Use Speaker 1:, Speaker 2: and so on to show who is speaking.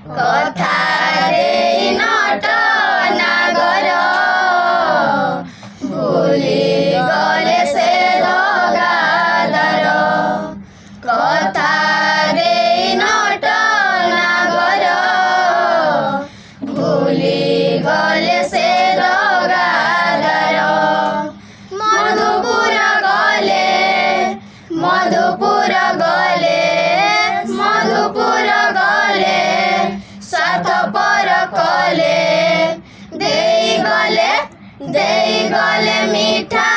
Speaker 1: কথা দেই নট নাগর ভুলি গলে সে গাদার কথা দেই নট নাগর ভুলি গলে সে গাদার মধুপুর গলে মধুপুর গলে মধুপুর গলে স্বার্থপর কলে দেই গলে মিঠা